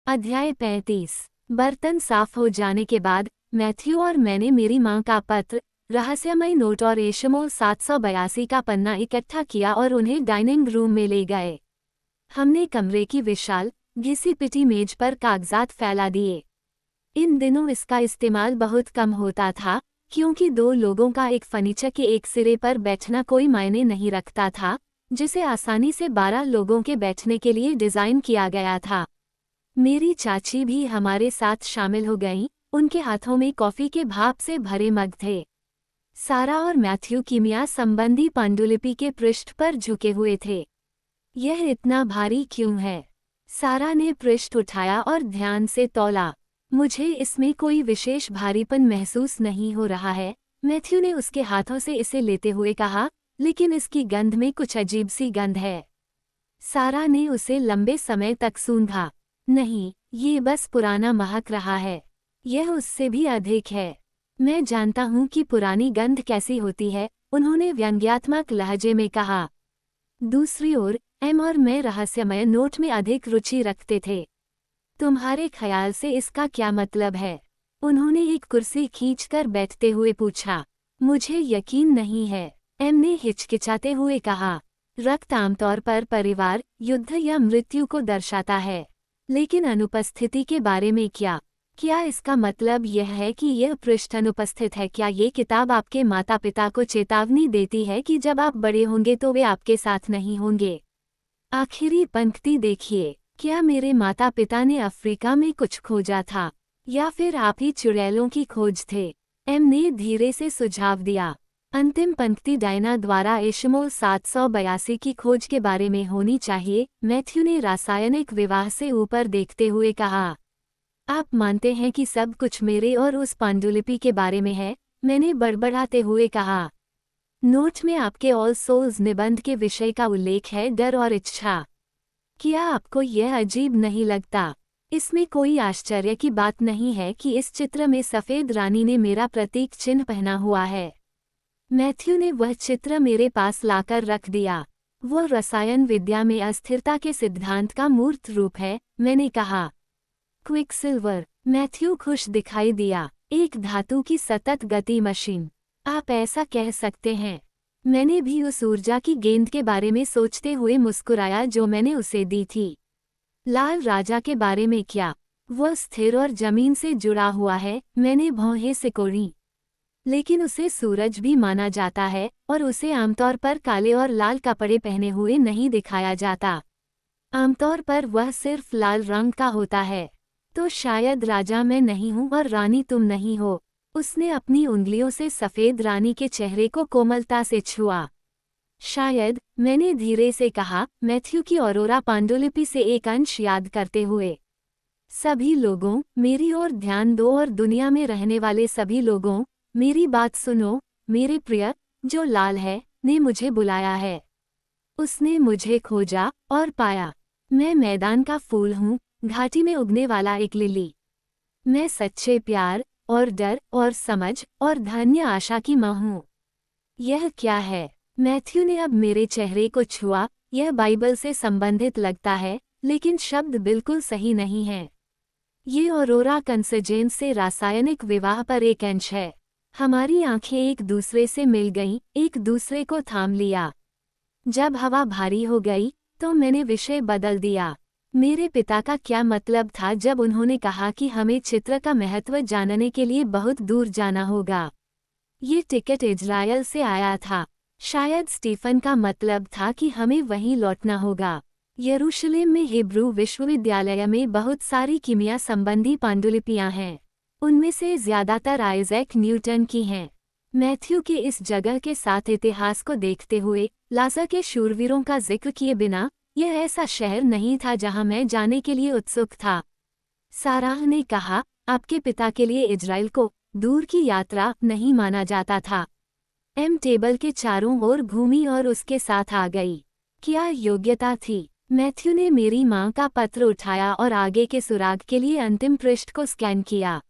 अध्याय 35। बर्तन साफ हो जाने के बाद मैथ्यू और मैंने मेरी माँ का पत्र, रहस्यमय नोट और एशमोल 782 का पन्ना इकट्ठा किया और उन्हें डाइनिंग रूम में ले गए। हमने कमरे की विशाल घिसी पिटी मेज पर कागजात फैला दिए। इन दिनों इसका इस्तेमाल बहुत कम होता था, क्योंकि दो लोगों का एक फर्नीचर के एक सिरे पर बैठना कोई मायने नहीं रखता था, जिसे आसानी से 12 लोगों के बैठने के लिए डिज़ाइन किया गया था। मेरी चाची भी हमारे साथ शामिल हो गईं। उनके हाथों में कॉफ़ी के भाप से भरे मग थे। सारा और मैथ्यू कीमिया संबंधी पांडुलिपि के पृष्ठ पर झुके हुए थे। यह इतना भारी क्यों है? सारा ने पृष्ठ उठाया और ध्यान से तौला। मुझे इसमें कोई विशेष भारीपन महसूस नहीं हो रहा है, मैथ्यू ने उसके हाथों से इसे लेते हुए कहा, लेकिन इसकी गंध में कुछ अजीब सी गंध है। सारा ने उसे लंबे समय तक सूंघा। नहीं, ये बस पुराना महक रहा है। यह उससे भी अधिक है। मैं जानता हूँ कि पुरानी गंध कैसी होती है, उन्होंने व्यंग्यात्मक लहजे में कहा। दूसरी ओर एम और मैं रहस्यमय नोट में अधिक रुचि रखते थे। तुम्हारे ख्याल से इसका क्या मतलब है? उन्होंने एक कुर्सी खींचकर बैठते हुए पूछा। मुझे यकीन नहीं है, एम ने हिचकिचाते हुए कहा। रक्त आमतौर पर परिवार, युद्ध या मृत्यु को दर्शाता है, लेकिन अनुपस्थिति के बारे में क्या? क्या इसका मतलब यह है कि यह पृष्ठ अनुपस्थित है? क्या ये किताब आपके माता पिता को चेतावनी देती है कि जब आप बड़े होंगे तो वे आपके साथ नहीं होंगे? आखिरी पंक्ति देखिए। क्या मेरे माता पिता ने अफ्रीका में कुछ खोजा था, या फिर आप ही चुड़ैलों की खोज थे? एम ने धीरे से सुझाव दिया। अंतिम पंक्ति डायना द्वारा एशमोल 782 की खोज के बारे में होनी चाहिए, मैथ्यू ने रासायनिक विवाह से ऊपर देखते हुए कहा। आप मानते हैं कि सब कुछ मेरे और उस पांडुलिपि के बारे में है? मैंने बड़बड़ाते हुए कहा। नोट में आपके ऑल सोल्स निबंध के विषय का उल्लेख है, डर और इच्छा। क्या आपको यह अजीब नहीं लगता? इसमें कोई आश्चर्य की बात नहीं है कि इस चित्र में सफ़ेद रानी ने मेरा प्रतीक चिन्ह पहना हुआ है। मैथ्यू ने वह चित्र मेरे पास लाकर रख दिया। वह रसायन विद्या में अस्थिरता के सिद्धांत का मूर्त रूप है, मैंने कहा। क्विकसिल्वर। मैथ्यू खुश दिखाई दिया। एक धातु की सतत गति मशीन। आप ऐसा कह सकते हैं। मैंने भी उस ऊर्जा की गेंद के बारे में सोचते हुए मुस्कुराया जो मैंने उसे दी थी। लाल राजा के बारे में क्या? वह स्थिर और जमीन से जुड़ा हुआ है, मैंने भौहें सिकोड़ी। लेकिन उसे सूरज भी माना जाता है, और उसे आमतौर पर काले और लाल कपड़े पहने हुए नहीं दिखाया जाता। आमतौर पर वह सिर्फ लाल रंग का होता है। तो शायद राजा मैं नहीं हूँ और रानी तुम नहीं हो। उसने अपनी उंगलियों से सफ़ेद रानी के चेहरे को कोमलता से छुआ। शायद, मैंने धीरे से कहा, मैथ्यू की ऑरोरा पांडुलिपि से एक अंश याद करते हुए। सभी लोगों, मेरी ओर ध्यान दो और दुनिया में रहने वाले सभी लोगों, मेरी बात सुनो। मेरे प्रिय, जो लाल है, ने मुझे बुलाया है। उसने मुझे खोजा और पाया। मैं मैदान का फूल हूँ, घाटी में उगने वाला एक लिली। मैं सच्चे प्यार और डर और समझ और धन्य आशा की माँ हूँ। यह क्या है? मैथ्यू ने अब मेरे चेहरे को छुआ। यह बाइबल से संबंधित लगता है, लेकिन शब्द बिल्कुल सही नहीं है। ये ऑरोरा कंसजेंस से रासायनिक विवाह पर एक अंश है। हमारी आंखें एक दूसरे से मिल गईं, एक दूसरे को थाम लिया। जब हवा भारी हो गई, तो मैंने विषय बदल दिया। मेरे पिता का क्या मतलब था जब उन्होंने कहा कि हमें चित्र का महत्व जानने के लिए बहुत दूर जाना होगा? ये टिकट इजरायल से आया था। शायद स्टीफन का मतलब था कि हमें वहीं लौटना होगा। यरूशलेम में हिब्रू विश्वविद्यालय में बहुत सारी कीमिया संबंधी पांडुलिपियां हैं। उनमें से ज़्यादातर आइजैक न्यूटन की हैं। मैथ्यू के इस जगह के साथ इतिहास को देखते हुए, लाजा के शूरवीरों का जिक्र किए बिना, यह ऐसा शहर नहीं था जहां मैं जाने के लिए उत्सुक था। साराह ने कहा, आपके पिता के लिए इजराइल को दूर की यात्रा नहीं माना जाता था। एम टेबल के चारों ओर घूमी और उसके साथ आ गई। क्या योग्यता थी? मैथ्यू ने मेरी माँ का पत्र उठाया और आगे के सुराग के लिए अंतिम पृष्ठ को स्कैन किया।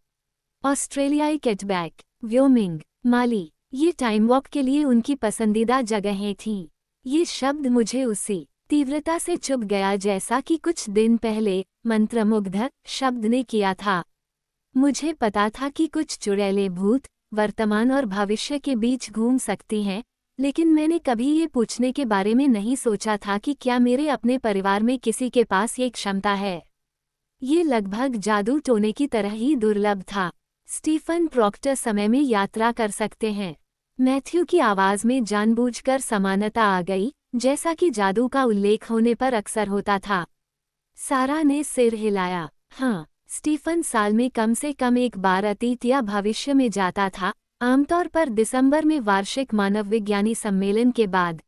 ऑस्ट्रेलियाई कैटबैक, व्योमिंग, माली, ये टाइम वॉक के लिए उनकी पसंदीदा जगहें थीं। ये शब्द मुझे उसी तीव्रता से चुभ गया, जैसा कि कुछ दिन पहले मंत्रमुग्ध शब्द ने किया था। मुझे पता था कि कुछ चुड़ैलें भूत, वर्तमान और भविष्य के बीच घूम सकती हैं, लेकिन मैंने कभी ये पूछने के बारे में नहीं सोचा था कि क्या मेरे अपने परिवार में किसी के पास ये क्षमता है। ये लगभग जादू टोने की तरह ही दुर्लभ था। स्टीफन प्रॉक्टर समय में यात्रा कर सकते हैं। मैथ्यू की आवाज़ में जानबूझकर समानता आ गई, जैसा कि जादू का उल्लेख होने पर अक्सर होता था। सारा ने सिर हिलाया। हाँ, स्टीफन साल में कम से कम एक बार अतीत या भविष्य में जाता था, आमतौर पर दिसंबर में वार्षिक मानवविज्ञानी सम्मेलन के बाद।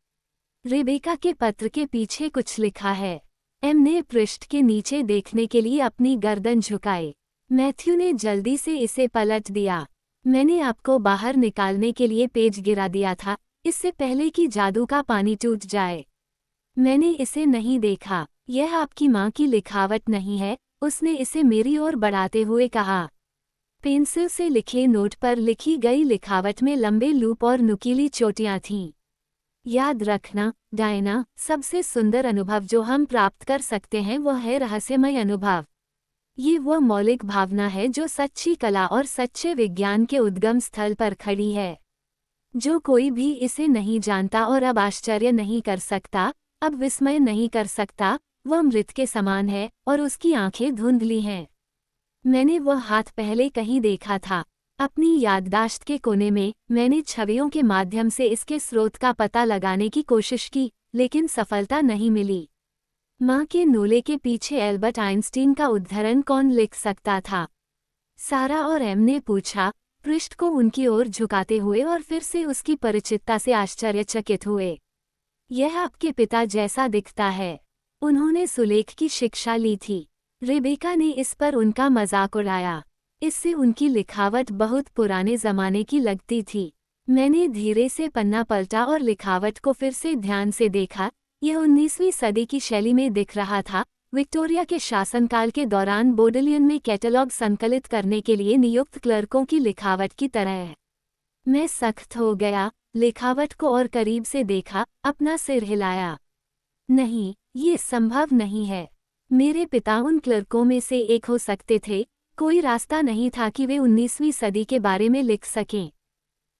रेबेका के पत्र के पीछे कुछ लिखा है। एम ने पृष्ठ के नीचे देखने के लिए अपनी गर्दन झुकाई। मैथ्यू ने जल्दी से इसे पलट दिया। मैंने आपको बाहर निकालने के लिए पेज गिरा दिया था, इससे पहले कि जादू का पानी टूट जाए। मैंने इसे नहीं देखा। यह आपकी माँ की लिखावट नहीं है, उसने इसे मेरी ओर बढ़ाते हुए कहा। पेंसिल से लिखे नोट पर लिखी गई लिखावट में लंबे लूप और नुकीली चोटियां थीं। याद रखना, डायना, सबसे सुंदर अनुभव जो हम प्राप्त कर सकते हैं वह है रहस्यमय अनुभव। ये वह मौलिक भावना है जो सच्ची कला और सच्चे विज्ञान के उद्गम स्थल पर खड़ी है। जो कोई भी इसे नहीं जानता और अब आश्चर्य नहीं कर सकता, अब विस्मय नहीं कर सकता, वह मृत के समान है और उसकी आंखें धुंधली हैं। मैंने वह हाथ पहले कहीं देखा था। अपनी याददाश्त के कोने में मैंने छवियों के माध्यम से इसके स्रोत का पता लगाने की कोशिश की, लेकिन सफलता नहीं मिली। माँ के नोले के पीछे एल्बर्ट आइंस्टीन का उद्धरण कौन लिख सकता था? सारा और एम ने पूछा, पृष्ठ को उनकी ओर झुकाते हुए और फिर से उसकी परिचितता से आश्चर्यचकित हुए। यह आपके पिता जैसा दिखता है। उन्होंने सुलेख की शिक्षा ली थी। रेबेका ने इस पर उनका मजाक उड़ाया। इससे उनकी लिखावट बहुत पुराने जमाने की लगती थी। मैंने धीरे से पन्ना पलटा और लिखावट को फिर से ध्यान से देखा। यह 19वीं सदी की शैली में दिख रहा था, विक्टोरिया के शासनकाल के दौरान बोडेलियन में कैटलॉग संकलित करने के लिए नियुक्त क्लर्कों की लिखावट की तरह। मैं सख्त हो गया, लिखावट को और करीब से देखा, अपना सिर हिलाया। नहीं, ये संभव नहीं है। मेरे पिता उन क्लर्कों में से एक हो सकते थे। कोई रास्ता नहीं था कि वे 19वीं सदी के बारे में लिख सकें।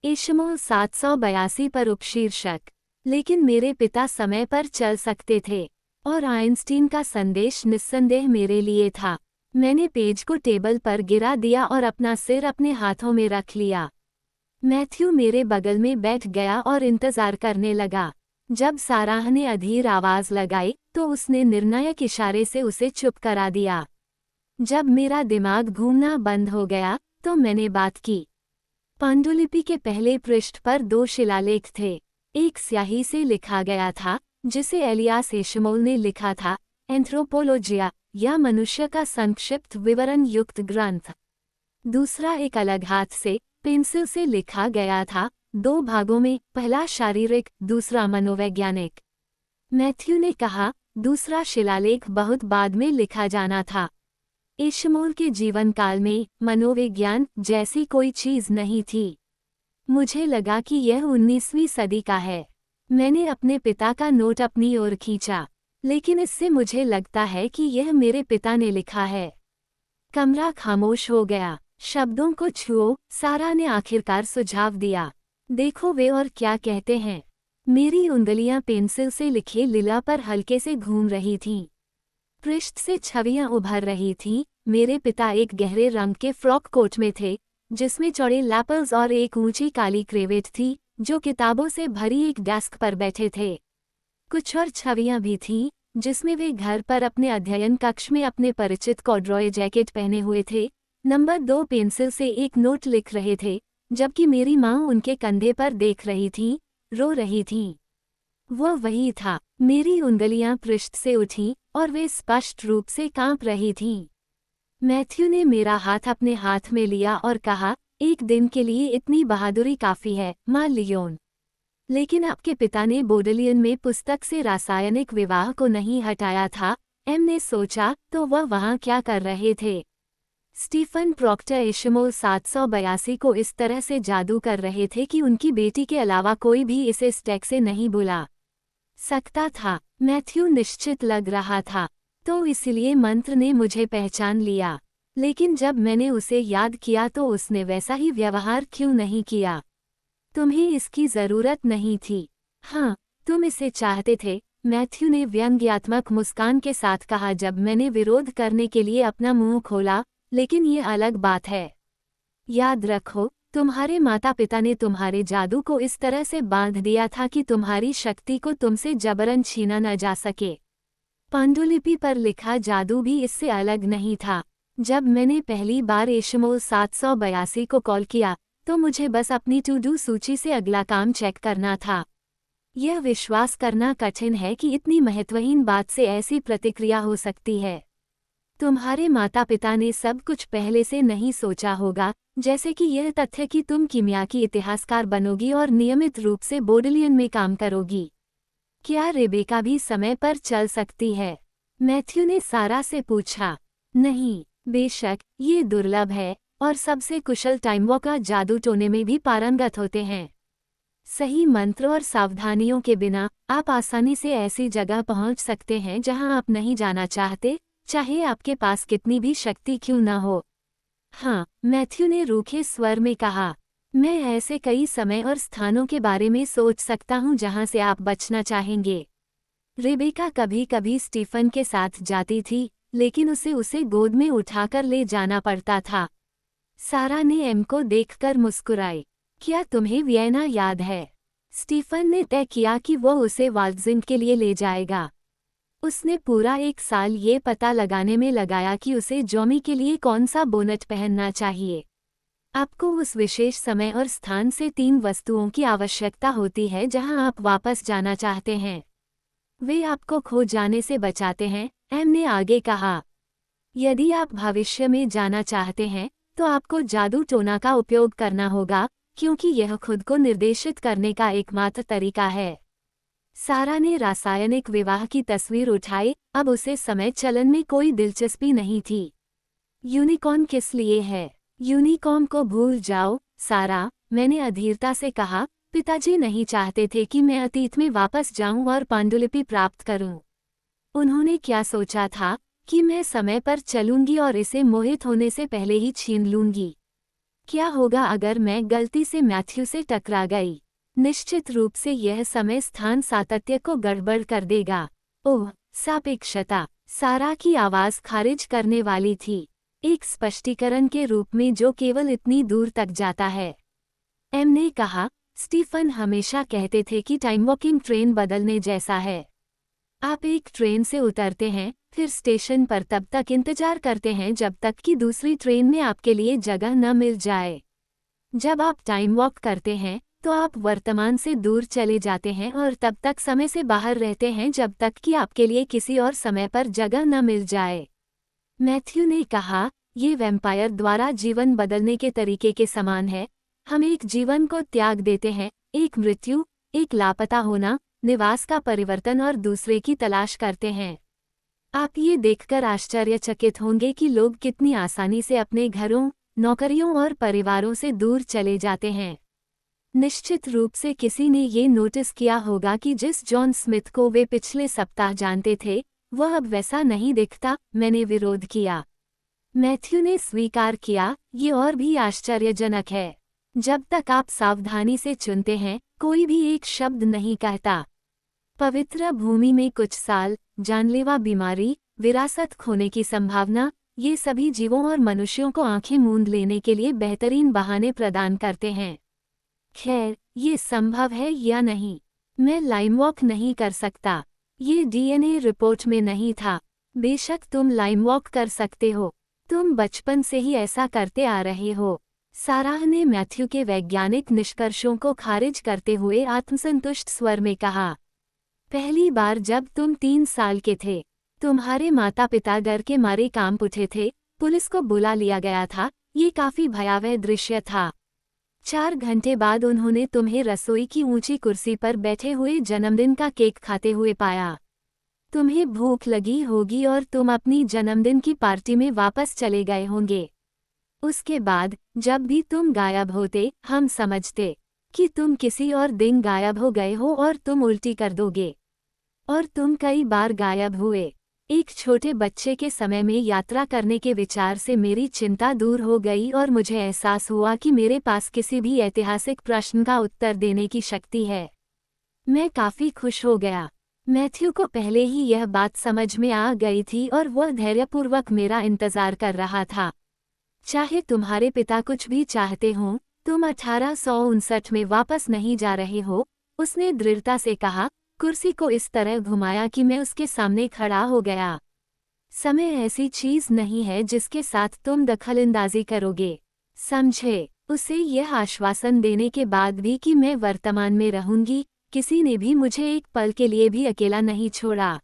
इशमोल 782 पर उपशीर्षक। लेकिन मेरे पिता समय पर चल सकते थे, और आइंस्टीन का संदेश निस्संदेह मेरे लिए था। मैंने पेज को टेबल पर गिरा दिया और अपना सिर अपने हाथों में रख लिया। मैथ्यू मेरे बगल में बैठ गया और इंतजार करने लगा। जब साराह ने अधीर आवाज लगाई तो उसने निर्णायक इशारे से उसे चुप करा दिया। जब मेरा दिमाग घूमना बंद हो गया तो मैंने बात की। पांडुलिपि के पहले पृष्ठ पर 2 शिलालेख थे। एक स्याही से लिखा गया था, जिसे एलियास एशमोल ने लिखा था, एंथ्रोपोलॉजिया या मनुष्य का संक्षिप्त विवरण युक्त ग्रंथ। दूसरा एक अलग हाथ से पेंसिल से लिखा गया था, 2 भागों में, पहला शारीरिक, दूसरा मनोवैज्ञानिक। मैथ्यू ने कहा, दूसरा शिलालेख बहुत बाद में लिखा जाना था। एशमोल के जीवन काल में मनोविज्ञान जैसी कोई चीज नहीं थी। मुझे लगा कि यह 19वीं सदी का है। मैंने अपने पिता का नोट अपनी ओर खींचा, लेकिन इससे मुझे लगता है कि यह मेरे पिता ने लिखा है। कमरा खामोश हो गया। शब्दों को छुओ, सारा ने आखिरकार सुझाव दिया। देखो वे और क्या कहते हैं। मेरी उंगलियां पेंसिल से लिखे लीला पर हल्के से घूम रही थीं। पृष्ठ से छवियां उभर रही थीं। मेरे पिता एक गहरे रंग के फ्रॉक कोट में थे, जिसमें चौड़े लैपल्स और एक ऊंची काली क्रेवेट थी, जो किताबों से भरी एक डेस्क पर बैठे थे। कुछ और छवियां भी थीं, जिसमें वे घर पर अपने अध्ययन कक्ष में अपने परिचित कॉर्डरॉय जैकेट पहने हुए थे, नंबर 2 पेंसिल से एक नोट लिख रहे थे, जबकि मेरी माँ उनके कंधे पर देख रही थी, रो रही थीं। वह वही था। मेरी उंगलियां पृष्ठ से उठीं और वे स्पष्ट रूप से कांप रही थीं। मैथ्यू ने मेरा हाथ अपने हाथ में लिया और कहा, एक दिन के लिए इतनी बहादुरी काफी है, माँ लियोन। लेकिन आपके पिता ने बोडेलियन में पुस्तक से रासायनिक विवाह को नहीं हटाया था। एम ने सोचा, तो वह वहाँ क्या कर रहे थे? स्टीफन प्रॉक्टर एशमोल 782 को इस तरह से जादू कर रहे थे कि उनकी बेटी के अलावा कोई भी इसे स्टैक से नहीं भूला। सकता था। मैथ्यू निश्चित लग रहा था, तो इसलिए मंत्र ने मुझे पहचान लिया। लेकिन जब मैंने उसे याद किया तो उसने वैसा ही व्यवहार क्यों नहीं किया? तुम्हें इसकी जरूरत नहीं थी। हाँ, तुम इसे चाहते थे, मैथ्यू ने व्यंग्यात्मक मुस्कान के साथ कहा जब मैंने विरोध करने के लिए अपना मुंह खोला। लेकिन ये अलग बात है। याद रखो, तुम्हारे माता पिता ने तुम्हारे जादू को इस तरह से बांध दिया था कि तुम्हारी शक्ति को तुमसे जबरन छीना न जा सके। पांडुलिपि पर लिखा जादू भी इससे अलग नहीं था। जब मैंने पहली बार एशमोल 782 को कॉल किया तो मुझे बस अपनी टू डू सूची से अगला काम चेक करना था। यह विश्वास करना कठिन है कि इतनी महत्वहीन बात से ऐसी प्रतिक्रिया हो सकती है। तुम्हारे माता पिता ने सब कुछ पहले से नहीं सोचा होगा, जैसे कि यह तथ्य कि तुम कीमिया की इतिहासकार बनोगी और नियमित रूप से बोडलियन में काम करोगी। क्या रेबेका भी समय पर चल सकती है? मैथ्यू ने सारा से पूछा। नहीं, बेशक, ये दुर्लभ है, और सबसे कुशल टाइमवॉकर जादू टोने में भी पारंगत होते हैं। सही मंत्र और सावधानियों के बिना आप आसानी से ऐसी जगह पहुंच सकते हैं जहां आप नहीं जाना चाहते, चाहे आपके पास कितनी भी शक्ति क्यों न हो। हाँ, मैथ्यू ने रूखे स्वर में कहा। मैं ऐसे कई समय और स्थानों के बारे में सोच सकता हूँ जहाँ से आप बचना चाहेंगे। रेबेका कभी कभी स्टीफन के साथ जाती थी, लेकिन उसे गोद में उठाकर ले जाना पड़ता था। सारा ने एम को देखकर मुस्कुराई। क्या तुम्हें वियना याद है? स्टीफन ने तय किया कि वो उसे वाल्डजिंग के लिए ले जाएगा। उसने पूरा 1 साल ये पता लगाने में लगाया कि उसे जॉमी के लिए कौन सा बोनट पहनना चाहिए। आपको उस विशेष समय और स्थान से 3 वस्तुओं की आवश्यकता होती है जहां आप वापस जाना चाहते हैं। वे आपको खो जाने से बचाते हैं, एम ने आगे कहा। यदि आप भविष्य में जाना चाहते हैं तो आपको जादू टोना का उपयोग करना होगा, क्योंकि यह खुद को निर्देशित करने का एकमात्र तरीका है। सारा ने रासायनिक विवाह की तस्वीर उठाई। अब उसे समय चलन में कोई दिलचस्पी नहीं थी। यूनिकॉर्न किस लिए है? यूनिकॉर्न को भूल जाओ, सारा, मैंने अधीरता से कहा। पिताजी नहीं चाहते थे कि मैं अतीत में वापस जाऊं और पांडुलिपि प्राप्त करूं। उन्होंने क्या सोचा था कि मैं समय पर चलूंगी और इसे मोहित होने से पहले ही छीन लूंगी? क्या होगा अगर मैं गलती से मैथ्यू से टकरा गई? निश्चित रूप से यह समय स्थान सातत्य को गड़बड़ कर देगा। ओह, सापेक्षता, सारा की आवाज खारिज करने वाली थी, एक स्पष्टीकरण के रूप में जो केवल इतनी दूर तक जाता है। एम ने कहा, स्टीफन हमेशा कहते थे कि टाइम वॉकिंग ट्रेन बदलने जैसा है। आप एक ट्रेन से उतरते हैं, फिर स्टेशन पर तब तक इंतजार करते हैं जब तक कि दूसरी ट्रेन में आपके लिए जगह न मिल जाए। जब आप टाइम वॉक करते हैं तो आप वर्तमान से दूर चले जाते हैं और तब तक समय से बाहर रहते हैं जब तक कि आपके लिए किसी और समय पर जगह न मिल जाए। मैथ्यू ने कहा, ये वैम्पायर द्वारा जीवन बदलने के तरीके के समान है। हम एक जीवन को त्याग देते हैं, एक मृत्यु, एक लापता होना, निवास का परिवर्तन और दूसरे की तलाश करते हैं। आप ये देखकर आश्चर्यचकित होंगे कि लोग कितनी आसानी से अपने घरों, नौकरियों और परिवारों से दूर चले जाते हैं। निश्चित रूप से किसी ने ये नोटिस किया होगा कि जिस जॉन स्मिथ को वे पिछले सप्ताह जानते थे, वह अब वैसा नहीं दिखता। मैंने विरोध किया। मैथ्यू ने स्वीकार किया, ये और भी आश्चर्यजनक है। जब तक आप सावधानी से चुनते हैं, कोई भी एक शब्द नहीं कहता। पवित्र भूमि में कुछ साल, जानलेवा बीमारी, विरासत खोने की संभावना, ये सभी जीवों और मनुष्यों को आंखें मूंद लेने के लिए बेहतरीन बहाने प्रदान करते हैं। खैर, ये संभव है या नहीं, मैं लाइम वॉक नहीं कर सकता। ये डीएनए रिपोर्ट में नहीं था। बेशक तुम लाइम वॉक कर सकते हो, तुम बचपन से ही ऐसा करते आ रहे हो। साराह ने मैथ्यू के वैज्ञानिक निष्कर्षों को खारिज करते हुए आत्मसंतुष्ट स्वर में कहा। पहली बार जब तुम 3 साल के थे, तुम्हारे माता पिता डर के मारे कांप उठे थे, पुलिस को बुला लिया गया था। ये काफी भयावह दृश्य था। 4 घंटे बाद उन्होंने तुम्हें रसोई की ऊंची कुर्सी पर बैठे हुए जन्मदिन का केक खाते हुए पाया। तुम्हें भूख लगी होगी और तुम अपनी जन्मदिन की पार्टी में वापस चले गए होंगे। उसके बाद जब भी तुम गायब होते, हम समझते कि तुम किसी और दिन गायब हो गए हो और तुम उल्टी कर दोगे। और तुम कई बार गायब हुए। एक छोटे बच्चे के समय में यात्रा करने के विचार से मेरी चिंता दूर हो गई और मुझे एहसास हुआ कि मेरे पास किसी भी ऐतिहासिक प्रश्न का उत्तर देने की शक्ति है। मैं काफी खुश हो गया। मैथ्यू को पहले ही यह बात समझ में आ गई थी और वह धैर्यपूर्वक मेरा इंतजार कर रहा था। चाहे तुम्हारे पिता कुछ भी चाहते हों, तुम 1859 में वापस नहीं जा रहे हो, उसने दृढ़ता से कहा, कुर्सी को इस तरह घुमाया कि मैं उसके सामने खड़ा हो गया। समय ऐसी चीज नहीं है जिसके साथ तुम दखलंदाजी करोगे, समझे? उसे यह आश्वासन देने के बाद भी कि मैं वर्तमान में रहूंगी, किसी ने भी मुझे एक पल के लिए भी अकेला नहीं छोड़ा।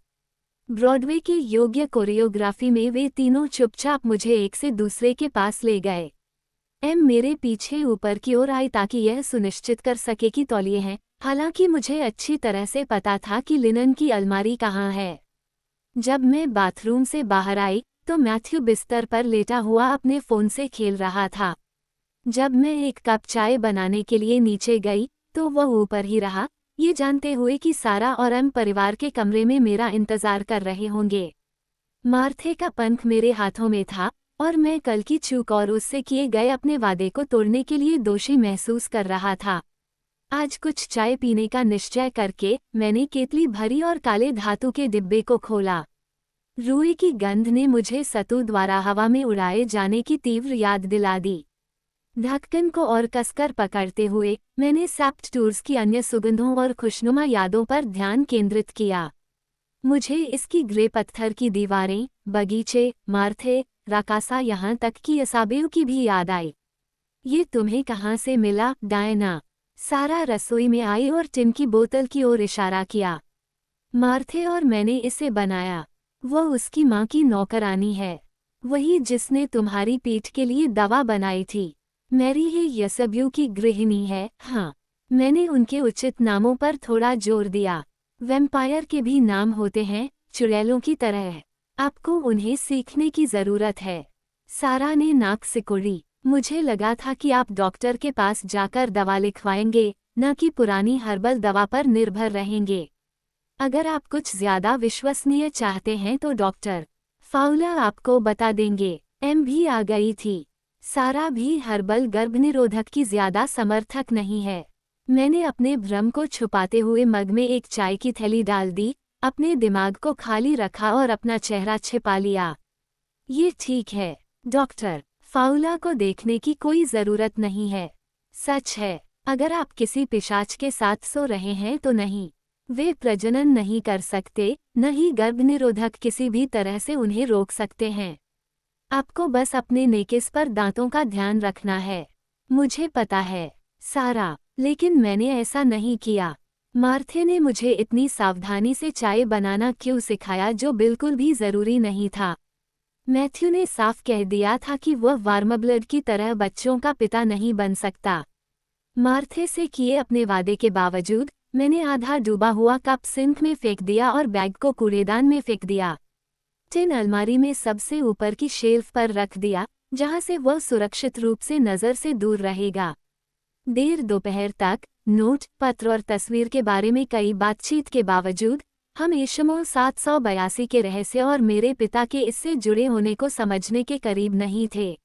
ब्रॉडवे के योग्य कोरियोग्राफी में वे तीनों चुपचाप मुझे एक से दूसरे के पास ले गए। एम मेरे पीछे ऊपर की ओर आई ताकि यह सुनिश्चित कर सके कि तौलिए हैं, हालांकि मुझे अच्छी तरह से पता था कि लिनन की अलमारी कहाँ है। जब मैं बाथरूम से बाहर आई तो मैथ्यू बिस्तर पर लेटा हुआ अपने फ़ोन से खेल रहा था। जब मैं एक कप चाय बनाने के लिए नीचे गई तो वह ऊपर ही रहा, ये जानते हुए कि सारा और एम परिवार के कमरे में मेरा इंतजार कर रहे होंगे। मार्थे का पंख मेरे हाथों में था और मैं कल की चूक और उससे किए गए अपने वादे को तोड़ने के लिए दोषी महसूस कर रहा था। आज कुछ चाय पीने का निश्चय करके मैंने केतली भरी और काले धातु के डिब्बे को खोला। रुई की गंध ने मुझे सतू द्वारा हवा में उड़ाए जाने की तीव्र याद दिला दी। ढक्कन को और कसकर पकड़ते हुए मैंने सैप्ट टूर्स की अन्य सुगंधों और खुशनुमा यादों पर ध्यान केंद्रित किया। मुझे इसकी ग्रे पत्थर की दीवारें, बगीचे, मार्थे, राकासा, यहाँ तक कि असाबेव की भी याद आई। ये तुम्हें कहाँ से मिला, डायना? सारा रसोई में आई और टिम की बोतल की ओर इशारा किया। मार्थे और मैंने इसे बनाया। वह उसकी माँ की नौकरानी है, वही जिसने तुम्हारी पीठ के लिए दवा बनाई थी। मैरी है यसब्यू की गृहिणी है। हाँ, मैंने उनके उचित नामों पर थोड़ा जोर दिया। वैम्पायर के भी नाम होते हैं, चुड़ैलों की तरह। आपको उन्हें सीखने की जरूरत है। सारा ने नाक सिकुड़ी। मुझे लगा था कि आप डॉक्टर के पास जाकर दवा लिखवाएंगे, न कि पुरानी हर्बल दवा पर निर्भर रहेंगे। अगर आप कुछ ज्यादा विश्वसनीय चाहते हैं तो डॉक्टर फाउला आपको बता देंगे। एम भी आ गई थी। सारा भी हर्बल गर्भनिरोधक की ज्यादा समर्थक नहीं है। मैंने अपने भ्रम को छुपाते हुए मग में एक चाय की थैली डाल दी, अपने दिमाग को खाली रखा और अपना चेहरा छिपा लिया। ये ठीक है, डॉक्टर फाउला को देखने की कोई जरूरत नहीं है। सच है, अगर आप किसी पिशाच के साथ सो रहे हैं तो नहीं, वे प्रजनन नहीं कर सकते, न ही गर्भनिरोधक किसी भी तरह से उन्हें रोक सकते हैं। आपको बस अपने नेकिस पर दांतों का ध्यान रखना है। मुझे पता है, सारा, लेकिन मैंने ऐसा नहीं किया। मार्थे ने मुझे इतनी सावधानी से चाय बनाना क्यों सिखाया जो बिल्कुल भी जरूरी नहीं था। मैथ्यू ने साफ कह दिया था कि वह वार्मब्लड की तरह बच्चों का पिता नहीं बन सकता। मार्थे से किए अपने वादे के बावजूद मैंने आधा डूबा हुआ कप सिंक में फेंक दिया और बैग को कूड़ेदान में फेंक दिया। टिन अलमारी में सबसे ऊपर की शेल्फ पर रख दिया, जहां से वह सुरक्षित रूप से नजर से दूर रहेगा। देर दोपहर तक नोट, पत्र और तस्वीर के बारे में कई बातचीत के बावजूद हम एशमोल 782 के रहस्य और मेरे पिता के इससे जुड़े होने को समझने के करीब नहीं थे।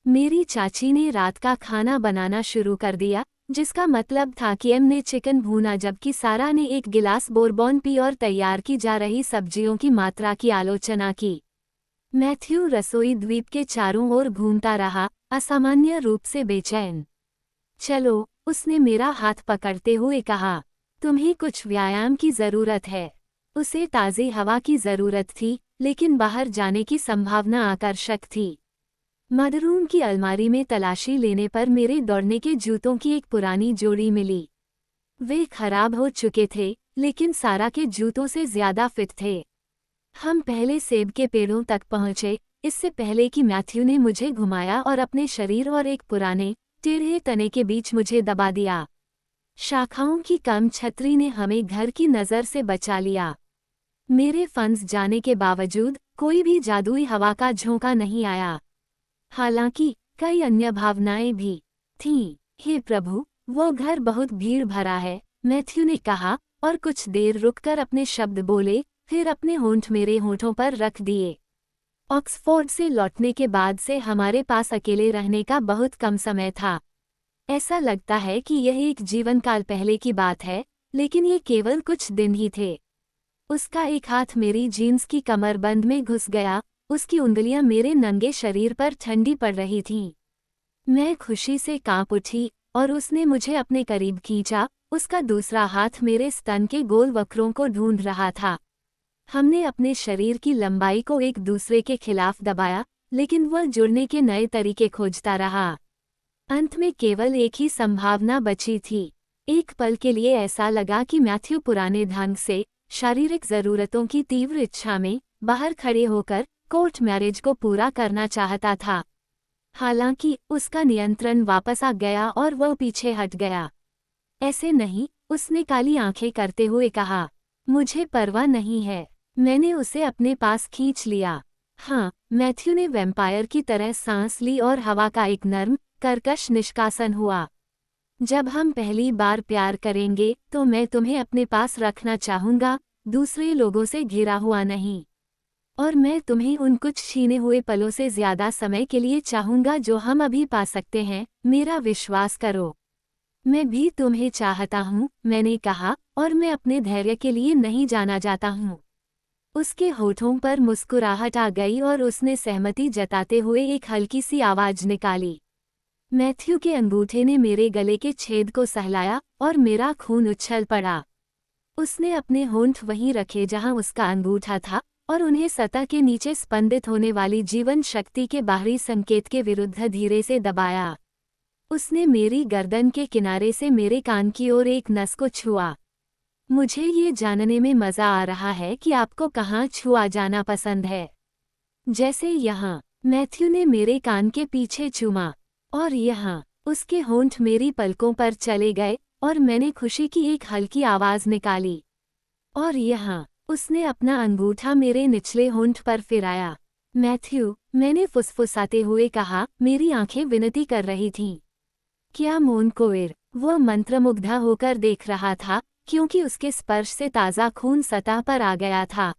मेरी चाची ने रात का खाना बनाना शुरू कर दिया, जिसका मतलब था कि एम ने चिकन भूना जबकि सारा ने एक गिलास बोरबॉन पी और तैयार की जा रही सब्जियों की मात्रा की आलोचना की। मैथ्यू रसोई द्वीप के चारों ओर घूमता रहा, असामान्य रूप से बेचैन। चलो, उसने मेरा हाथ पकड़ते हुए कहा, तुम्हें कुछ व्यायाम की जरूरत है। उसे ताज़ी हवा की जरूरत थी, लेकिन बाहर जाने की संभावना आकर्षक थी। मदरूम की अलमारी में तलाशी लेने पर मेरे दौड़ने के जूतों की एक पुरानी जोड़ी मिली। वे खराब हो चुके थे, लेकिन सारा के जूतों से ज्यादा फिट थे। हम पहले सेब के पेड़ों तक पहुंचे, इससे पहले कि मैथ्यू ने मुझे घुमाया और अपने शरीर और एक पुराने टेढ़े तने के बीच मुझे दबा दिया। शाखाओं की कम छतरी ने हमें घर की नज़र से बचा लिया। मेरे फंस जाने के बावजूद कोई भी जादुई हवा का झोंका नहीं आया। हालांकि कई अन्य भावनाएं भी थीं। हे प्रभु, वो घर बहुत भीड़ भरा है, मैथ्यू ने कहा, और कुछ देर रुककर अपने शब्द बोले, फिर अपने होंठ मेरे होंठों पर रख दिए। ऑक्सफोर्ड से लौटने के बाद से हमारे पास अकेले रहने का बहुत कम समय था। ऐसा लगता है कि यह एक जीवन काल पहले की बात है, लेकिन ये केवल कुछ दिन ही थे। उसका एक हाथ मेरी जीन्स की कमरबंद में घुस गया, उसकी उंगलियां मेरे नंगे शरीर पर ठंडी पड़ रही थीं। मैं खुशी से कांप उठी और उसने मुझे अपने करीब खींचा, उसका दूसरा हाथ मेरे स्तन के गोल वक्रों को ढूंढ रहा था। हमने अपने शरीर की लंबाई को एक दूसरे के खिलाफ दबाया, लेकिन वह जुड़ने के नए तरीके खोजता रहा। अंत में केवल एक ही संभावना बची थी। एक पल के लिए ऐसा लगा कि मैथ्यू पुराने ढंग से, शारीरिक जरूरतों की तीव्र इच्छा में, बाहर खड़े होकर कोर्ट मैरिज को पूरा करना चाहता था। हालांकि उसका नियंत्रण वापस आ गया और वह पीछे हट गया। ऐसे नहीं, उसने काली आंखें करते हुए कहा। मुझे परवाह नहीं है। मैंने उसे अपने पास खींच लिया। हाँ, मैथ्यू ने वैम्पायर की तरह सांस ली और हवा का एक नर्म, कर्कश निष्कासन हुआ। जब हम पहली बार प्यार करेंगे तो मैं तुम्हें अपने पास रखना चाहूंगा, दूसरे लोगों से घिरा हुआ नहीं। और मैं तुम्हें उन कुछ छीने हुए पलों से ज्यादा समय के लिए चाहूंगा जो हम अभी पा सकते हैं, मेरा विश्वास करो। मैं भी तुम्हें चाहता हूँ, मैंने कहा, और मैं अपने धैर्य के लिए नहीं जाना जाता हूँ। उसके होठों पर मुस्कुराहट आ गई और उसने सहमति जताते हुए एक हल्की सी आवाज निकाली। मैथ्यू के अंगूठे ने मेरे गले के छेद को सहलाया और मेरा खून उछल पड़ा। उसने अपने होंठ वहीं रखे जहां उसका अंगूठा था और उन्हें सतह के नीचे स्पंदित होने वाली जीवन शक्ति के बाहरी संकेत के विरुद्ध धीरे से दबाया। उसने मेरी गर्दन के किनारे से मेरे कान की ओर एक नस को छुआ। मुझे ये जानने में मजा आ रहा है कि आपको कहाँ छुआ जाना पसंद है। जैसे यहाँ, मैथ्यू ने मेरे कान के पीछे चूमा। और यहाँ, उसके होंठ मेरी पलकों पर चले गए और मैंने खुशी की एक हल्की आवाज निकाली। और यहाँ, उसने अपना अंगूठा मेरे निचले होंठ पर फिराया। मैथ्यू, मैंने फुसफुसाते हुए कहा, मेरी आंखें विनती कर रही थीं। क्या मोनकोएर? वह मंत्रमुग्धा होकर देख रहा था, क्योंकि उसके स्पर्श से ताज़ा खून सतह पर आ गया था।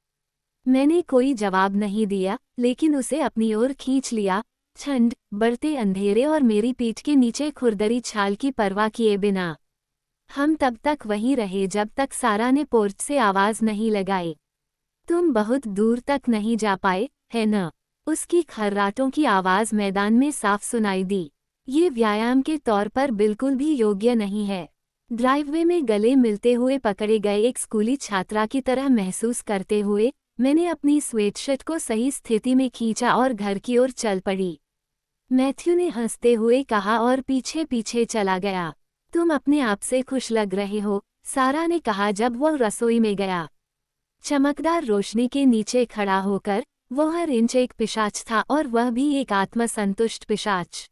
मैंने कोई जवाब नहीं दिया, लेकिन उसे अपनी ओर खींच लिया, ठंड, बढ़ते अंधेरे और मेरी पीठ के नीचे खुरदरी छाल की परवाह किए बिना। हम तब तक वहीं रहे जब तक सारा ने पोर्च से आवाज नहीं लगाई। तुम बहुत दूर तक नहीं जा पाए, है न? उसकी खर्राटों की आवाज मैदान में साफ सुनाई दी। ये व्यायाम के तौर पर बिल्कुल भी योग्य नहीं है। ड्राइववे में गले मिलते हुए पकड़े गए एक स्कूली छात्रा की तरह महसूस करते हुए, मैंने अपनी स्वेटशर्ट को सही स्थिति में खींचा और घर की ओर चल पड़ी। मैथ्यू ने हंसते हुए कहा और पीछे पीछे चला गया। तुम अपने आप से खुश लग रहे हो, सारा ने कहा जब वह रसोई में गया। चमकदार रोशनी के नीचे खड़ा होकर, वह हर इंच एक पिशाच था और वह भी एक आत्मसंतुष्ट पिशाच।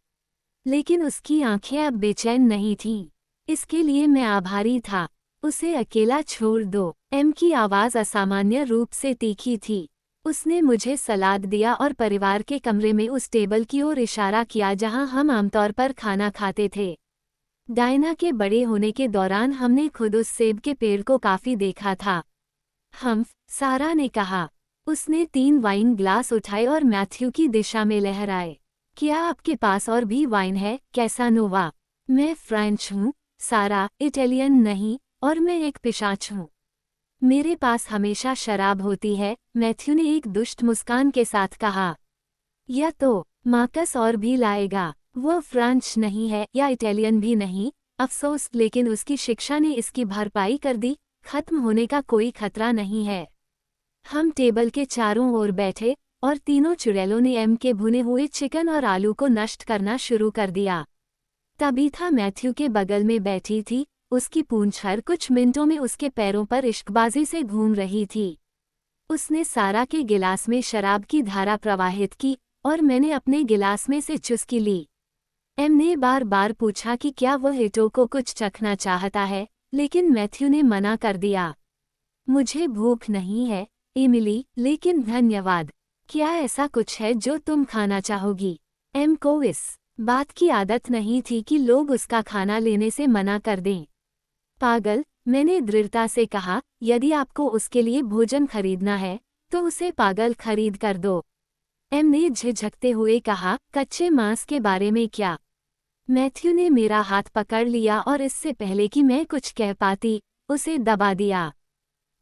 लेकिन उसकी आंखें अब बेचैन नहीं थीं। इसके लिए मैं आभारी था। उसे अकेला छोड़ दो। एम की आवाज़ असामान्य रूप से तीखी थी। उसने मुझे सलाद दिया और परिवार के कमरे में उस टेबल की ओर इशारा किया जहां हम आमतौर पर खाना खाते थे। डायना के बड़े होने के दौरान हमने खुद उस सेब के पेड़ को काफी देखा था। सारा ने कहा। उसने 3 वाइन ग्लास उठाए और मैथ्यू की दिशा में लहराए। क्या आपके पास और भी वाइन है, कैसानोवा? मैं फ्रेंच हूँ, सारा, इटालियन नहीं, और मैं एक पिशाच हूँ। मेरे पास हमेशा शराब होती है, मैथ्यू ने एक दुष्ट मुस्कान के साथ कहा। या तो मार्कस और भी लाएगा। वह फ्रेंच नहीं है या इटालियन भी नहीं, अफसोस, लेकिन उसकी शिक्षा ने इसकी भरपाई कर दी। खत्म होने का कोई खतरा नहीं है। हम टेबल के चारों ओर बैठे और तीनों चुड़ैलों ने एम के भुने हुए चिकन और आलू को नष्ट करना शुरू कर दिया। तबीथा मैथ्यू के बगल में बैठी थी, उसकी पूंछ हर कुछ मिनटों में उसके पैरों पर इश्कबाजी से घूम रही थी। उसने सारा के गिलास में शराब की धारा प्रवाहित की और मैंने अपने गिलास में से चुस्की ली। एम ने बार बार पूछा कि क्या वह हिटो को कुछ चखना चाहता है, लेकिन मैथ्यू ने मना कर दिया। मुझे भूख नहीं है, एमिली, लेकिन धन्यवाद। क्या ऐसा कुछ है जो तुम खाना चाहोगी? एम को इस बात की आदत नहीं थी कि लोग उसका खाना लेने से मना कर दें। पागल, मैंने दृढ़ता से कहा, यदि आपको उसके लिए भोजन खरीदना है तो उसे पागल खरीद कर दो। एम ने झिझकते हुए कहा, कच्चे मांस के बारे में क्या? मैथ्यू ने मेरा हाथ पकड़ लिया और इससे पहले कि मैं कुछ कह पाती, उसे दबा दिया।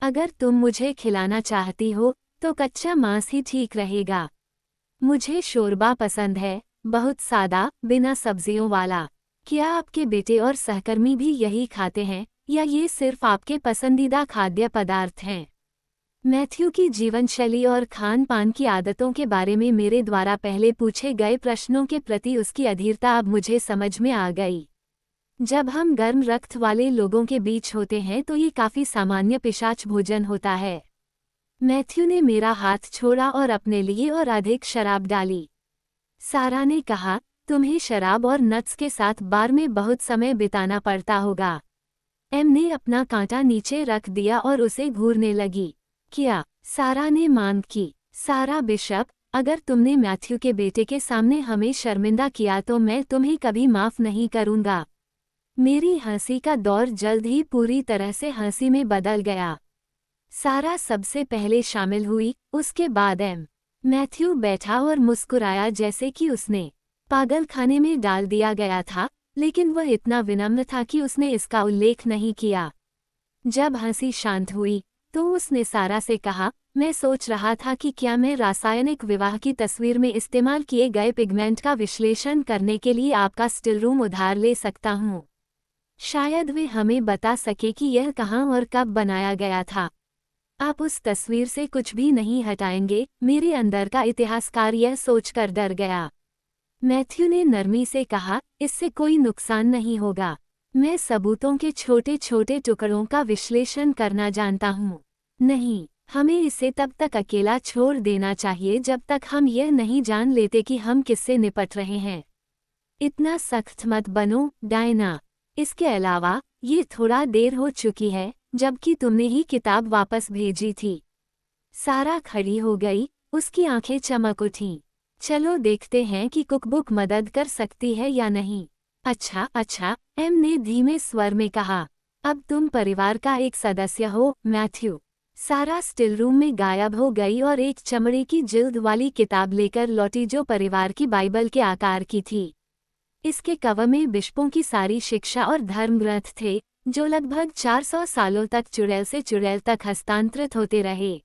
अगर तुम मुझे खिलाना चाहती हो तो कच्चा मांस ही ठीक रहेगा। मुझे शोरबा पसंद है, बहुत सादा, बिना सब्जियों वाला। क्या आपके बेटे और सहकर्मी भी यही खाते हैं या ये सिर्फ आपके पसंदीदा खाद्य पदार्थ हैं? मैथ्यू की जीवनशैली और खान पान की आदतों के बारे में मेरे द्वारा पहले पूछे गए प्रश्नों के प्रति उसकी अधीरता अब मुझे समझ में आ गई। जब हम गर्म रक्त वाले लोगों के बीच होते हैं तो ये काफी सामान्य पिशाच भोजन होता है। मैथ्यू ने मेरा हाथ छोड़ा और अपने लिए और अधिक शराब डाली। सारा ने कहा, तुम्हें शराब और नट्स के साथ बार में बहुत समय बिताना पड़ता होगा। एम ने अपना कांटा नीचे रख दिया और उसे घूरने लगी। क्या? सारा ने मांग की। सारा बिशप, अगर तुमने मैथ्यू के बेटे के सामने हमें शर्मिंदा किया तो मैं तुम्हें कभी माफ नहीं करूंगा। मेरी हंसी का दौर जल्द ही पूरी तरह से हंसी में बदल गया। सारा सबसे पहले शामिल हुई, उसके बाद एम। मैथ्यू बैठा और मुस्कुराया जैसे कि उसने पागल खाने में डाल दिया गया था, लेकिन वह इतना विनम्र था कि उसने इसका उल्लेख नहीं किया। जब हंसी शांत हुई तो उसने सारा से कहा, मैं सोच रहा था कि क्या मैं रासायनिक विवाह की तस्वीर में इस्तेमाल किए गए पिगमेंट का विश्लेषण करने के लिए आपका स्टिल रूम उधार ले सकता हूँ। शायद वे हमें बता सके कि यह कहाँ और कब बनाया गया था। आप उस तस्वीर से कुछ भी नहीं हटाएंगे। मेरे अंदर का इतिहासकार यह सोचकर डर गया। मैथ्यू ने नरमी से कहा, इससे कोई नुकसान नहीं होगा। मैं सबूतों के छोटे छोटे टुकड़ों का विश्लेषण करना जानता हूँ। नहीं, हमें इसे तब तक अकेला छोड़ देना चाहिए जब तक हम यह नहीं जान लेते कि हम किससे निपट रहे हैं। इतना सख्त मत बनो, डायना। इसके अलावा, ये थोड़ा देर हो चुकी है, जबकि तुमने ही किताब वापस भेजी थी। सारा खड़ी हो गई, उसकी आंखें चमक उठीं। चलो देखते हैं कि कुकबुक मदद कर सकती है या नहीं। अच्छा, एम ने धीमे स्वर में कहा। अब तुम परिवार का एक सदस्य हो, मैथ्यू। सारा स्टिल रूम में गायब हो गई और एक चमड़े की जिल्द वाली किताब लेकर लौटी जो परिवार की बाइबल के आकार की थी। इसके कवर में बिशपों की सारी शिक्षा और धर्म ग्रंथ थे, जो लगभग 400 सालों तक चुड़ैल से चुड़ैल तक हस्तांतरित होते रहे।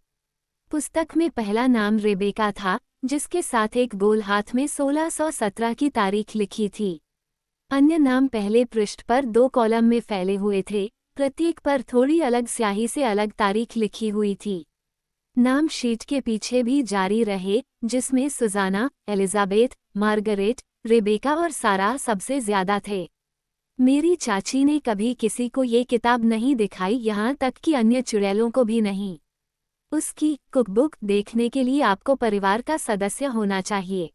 पुस्तक में पहला नाम रेबेका था, जिसके साथ एक गोल हाथ में 1617 की तारीख लिखी थी। अन्य नाम पहले पृष्ठ पर 2 कॉलम में फैले हुए थे, प्रत्येक पर थोड़ी अलग स्याही से अलग तारीख लिखी हुई थी। नाम शीट के पीछे भी जारी रहे, जिसमें सुजाना, एलिजाबेथ, मार्गरेट, रेबेका और सारा सबसे ज्यादा थे। मेरी चाची ने कभी किसी को ये किताब नहीं दिखाई, यहाँ तक कि अन्य चुड़ैलों को भी नहीं। उसकी कुकबुक देखने के लिए आपको परिवार का सदस्य होना चाहिए।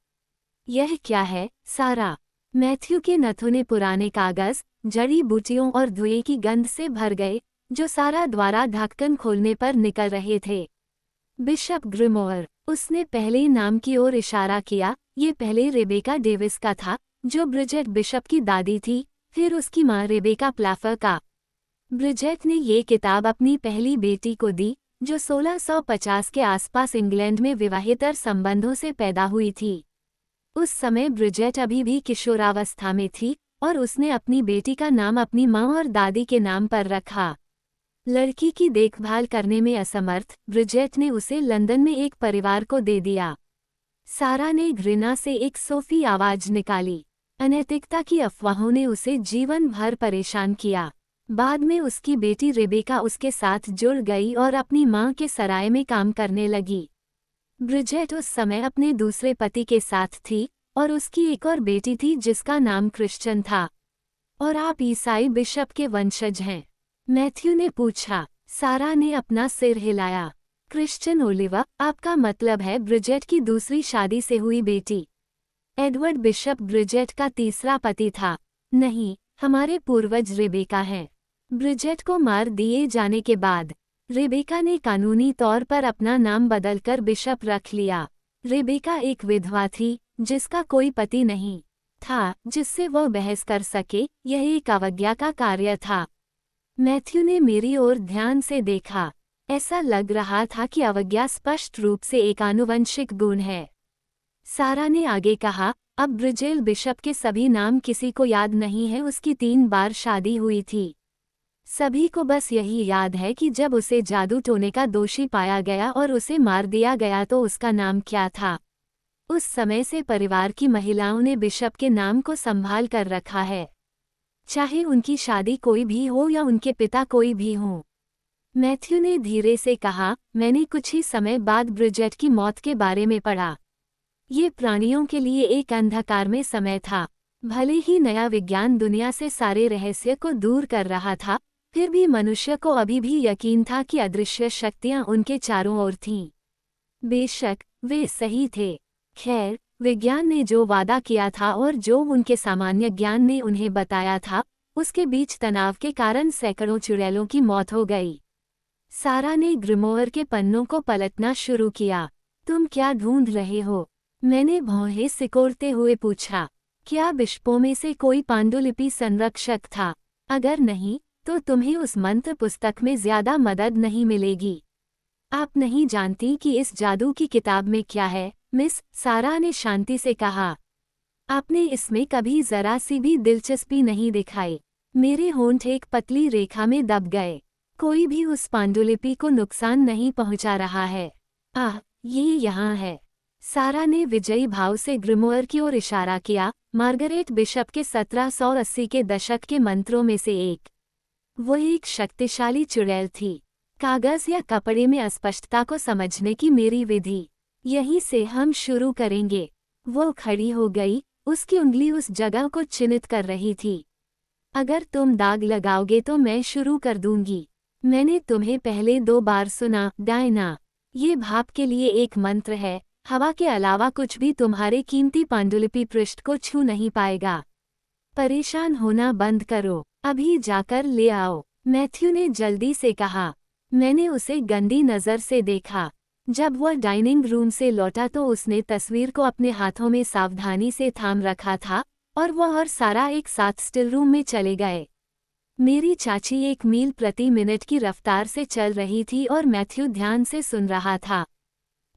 यह क्या है, सारा? मैथ्यू के नथुने पुराने कागज, जड़ी बूटियों और धुएं की गंध से भर गए, जो सारा द्वारा ढक्कन खोलने पर निकल रहे थे। बिशप ग्रिमोर, उसने पहले नाम की ओर इशारा किया। ये पहले रेबेका डेविस का था, जो ब्रिजेट बिशप की दादी थी, फिर उसकी माँ रेबेका प्लाफर का। ब्रिजेट ने ये किताब अपनी पहली बेटी को दी, जो 1650 के आसपास इंग्लैंड में विवाहेतर संबंधों से पैदा हुई थी। उस समय ब्रिजेट अभी भी किशोरावस्था में थी और उसने अपनी बेटी का नाम अपनी माँ और दादी के नाम पर रखा। लड़की की देखभाल करने में असमर्थ ब्रिजेट ने उसे लंदन में एक परिवार को दे दिया। सारा ने घृणा से एक सोफी आवाज निकाली। अनैतिकता की अफवाहों ने उसे जीवन भर परेशान किया। बाद में उसकी बेटी रेबेका उसके साथ जुड़ गई और अपनी माँ के सराय में काम करने लगी। ब्रिजेट उस समय अपने दूसरे पति के साथ थी और उसकी एक और बेटी थी जिसका नाम क्रिश्चियन था। और आप ईसाई बिशप के वंशज हैं? मैथ्यू ने पूछा। सारा ने अपना सिर हिलाया। क्रिश्चियन ओलिवा, आपका मतलब है ब्रिजेट की दूसरी शादी से हुई बेटी? एडवर्ड बिशप ब्रिजेट का तीसरा पति था। नहीं, हमारे पूर्वज रेबेका हैं। ब्रिजेट को मार दिए जाने के बाद रेबेका ने कानूनी तौर पर अपना नाम बदलकर बिशप रख लिया। रेबेका एक विधवा थी, जिसका कोई पति नहीं था जिससे वह बहस कर सके। यह एक अवज्ञा का कार्य था। मैथ्यू ने मेरी ओर ध्यान से देखा। ऐसा लग रहा था कि अवज्ञा स्पष्ट रूप से एक आनुवंशिक गुण है। सारा ने आगे कहा, अब ब्रिजेल बिशप के सभी नाम किसी को याद नहीं है। उसकी 3 बार शादी हुई थी। सभी को बस यही याद है कि जब उसे जादू टोने का दोषी पाया गया और उसे मार दिया गया तो उसका नाम क्या था। उस समय से परिवार की महिलाओं ने बिशप के नाम को संभाल कर रखा है, चाहे उनकी शादी कोई भी हो या उनके पिता कोई भी हों। मैथ्यू ने धीरे से कहा, मैंने कुछ ही समय बाद ब्रिजेट की मौत के बारे में पढ़ा। ये प्राणियों के लिए एक अंधकार में समय था। भले ही नया विज्ञान दुनिया से सारे रहस्य को दूर कर रहा था, फिर भी मनुष्य को अभी भी यकीन था कि अदृश्य शक्तियां उनके चारों ओर थीं। बेशक वे सही थे। खैर, विज्ञान ने जो वादा किया था और जो उनके सामान्य ज्ञान ने उन्हें बताया था, उसके बीच तनाव के कारण सैकड़ों चुड़ैलों की मौत हो गई। सारा ने ग्रिमोयर के पन्नों को पलटना शुरू किया। तुम क्या ढूंढ रहे हो? मैंने भौहें सिकोड़ते हुए पूछा। क्या बिशपों में से कोई पांडुलिपि संरक्षक था? अगर नहीं, तो तुम्हें उस मंत्र पुस्तक में ज्यादा मदद नहीं मिलेगी। आप नहीं जानती कि इस जादू की किताब में क्या है, मिस, सारा ने शांति से कहा। आपने इसमें कभी जरा सी भी दिलचस्पी नहीं दिखाई। मेरे होंठ एक पतली रेखा में दब गए। कोई भी उस पांडुलिपि को नुकसान नहीं पहुंचा रहा है। आह, ये यहाँ है। सारा ने विजयी भाव से ग्रिमोयर की ओर इशारा किया। मार्गरेट बिशप के 1780 के दशक के मंत्रों में से एक। वो एक शक्तिशाली चुड़ैल थी। कागज या कपड़े में अस्पष्टता को समझने की मेरी विधि। यहीं से हम शुरू करेंगे। वो खड़ी हो गई, उसकी उंगली उस जगह को चिन्हित कर रही थी। अगर तुम दाग लगाओगे तो मैं शुरू कर दूंगी। मैंने तुम्हें पहले 2 बार सुना, डायना। ये भाप के लिए एक मंत्र है। हवा के अलावा कुछ भी तुम्हारे कीमती पांडुलिपि पृष्ठ को छू नहीं पाएगा। परेशान होना बंद करो, अभी जाकर ले आओ, मैथ्यू ने जल्दी से कहा। मैंने उसे गंदी नज़र से देखा। जब वह डाइनिंग रूम से लौटा तो उसने तस्वीर को अपने हाथों में सावधानी से थाम रखा था और वह और सारा एक साथ स्टिल रूम में चले गए। मेरी चाची 1 मील प्रति मिनट की रफ्तार से चल रही थी और मैथ्यू ध्यान से सुन रहा था।